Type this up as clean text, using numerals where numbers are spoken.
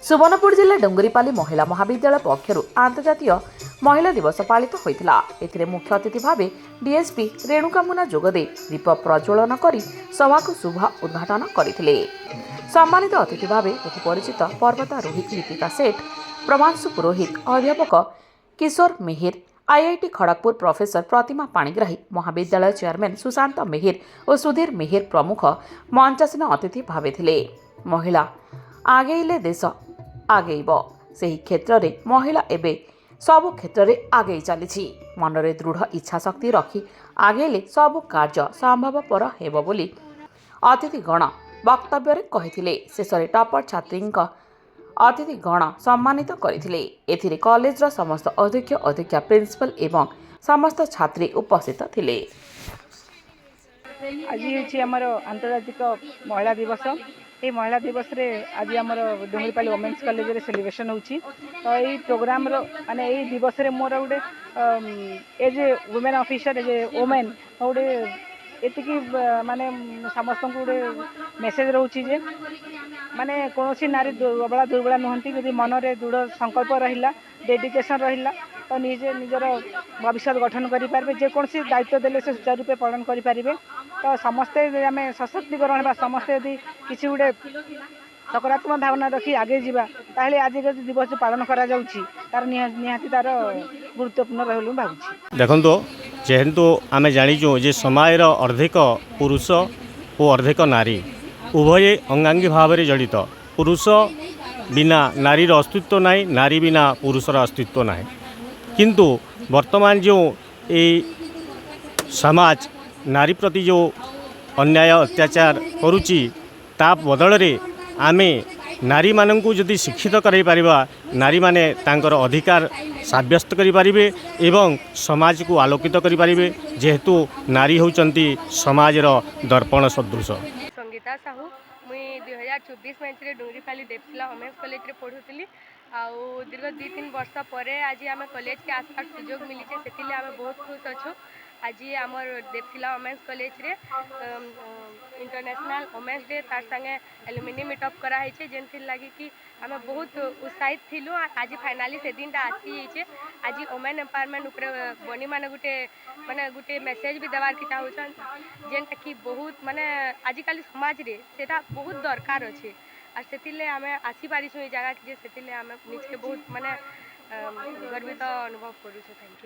सुवर्णपुर जिला डुंगरीपाली महिला महाविद्यालय पक्षर आंतर्जातीय महिला दिवस पालित होता। एथिरे मुख्य अतिथि भाव डीएसपी रेणुका मुना जोगदे दीप प्रज्वलन कर सभा को शुभ उद्घाटन करते। सम्मानित अतिथि भाव बहु परिचित पर्वतारोही लिपिका सेठ, प्रभांशु पुरोहित, अध्यापक किशोर मेहेर, आईआईटी खड़गपुर प्रोफेसर प्रतिमा पाणिग्राही, महाविद्यालय चेयरमैन सुशांत मेहेर और सुधीर मेहेर प्रमुख मंचासीन अतिथि भावे थिले। महिला आगेइले देश आगेइब, सेही क्षेत्र रे महिला एबे सबु क्षेत्र रे आगे चली मनरे दृढ़ इच्छा शक्ति रखी आगेले सबु कार्य संभवपर हेब बोली अतिथिगण वक्तव्य कहिथिले। शेषरे टॉपर छात्री अतिथिगण सम्मानित करथिले। एथिरे कॉलेजर समस्त अध्यक्ष अध्यक्षा प्रिंसिपल एवं समस्त छात्री उपस्थित थिले। आज हमार आंतर्जातिक महिला दिवस। ये महिला दिवस रे आज आमर डुंगरीपाली वोमेन्स कॉलेज रे सेलिब्रेशन होची। तो ये प्रोग्राम रो माने ये दिवस रे मोर गोटे as a women officer as a women गोटे एतिकी माने समस्त को गोटे मेसेज रोची जे माने कौन नारी दुर्बला दुर्बला नुहंती। यदि मन रे दृढ़ संकल्प रहिला, डेडिकेशन रहिला तो निजे निजर भविष्य गठन करें। जेकोसी दायित्व देले से सुचारू रूपे पालन करें। तो समस्ते आम सशक्तिकरण बा समस्ते यदि किसी गोटे सकारात्मक भावना रखी आगे जावा ताहले आज दिवस पालन करा जाउछि तार निहाती तार गुरुत्वपूर्ण रही भावुछि। देखो जेहेतु आम जाचु जे समाज अर्धेक पुरुष और अर्धेक नारी उभय अंगांगी भाव में जड़ित। पुरुष बिना नारीर अस्तित्व ना, नारी बिना पुरुषर अस्तित्व ना। किंतु वर्तमान जो ये समाज नारी प्रति जो अन्याय अत्याचार करुच्ची ता बदल रे आमे नारी मानंकु जदि शिक्षित कराई पारिबा, नारी माने तांकर अधिकार साब्यस्त करि पारिबे एवं समाज को आलोकित करि पारिबे। जेहेतु नारी होचंती समाजर दर्पण सदृश। संगीता साहू मुई 2024 मैच डुंगरीपाली देवशिला वोमेन्स कॉलेज रे पढ़ुली। आउ दीर्घ 2-3 वर्ष पर आज आम कॉलेज के आसपास सुजोग मिली से आम बहुत खुश अच्छु। आज आमर देवशिला वोमेन्स कॉलेज रे इंटरनेशनल वोमेन्स डे तार संगे एलुमिनी मीटअप कराई जेनथि लगी कि आम बहुत उत्साहित थिलु। आज फाइनाली से दिन आसी जाइए। आज वोमेन एम्पावरमेंट उपरे बनी माने गुटे मेसेज भी देवार की चाहूछन जेनटा कि बहुत माने आजिकल समाज रे सेटा बहुत दरकार अच्छे। और से आम आसी पारिछु ए जगह जे से आम निजके बहुत माने गर्वित अनुभव करूछु। Thank you.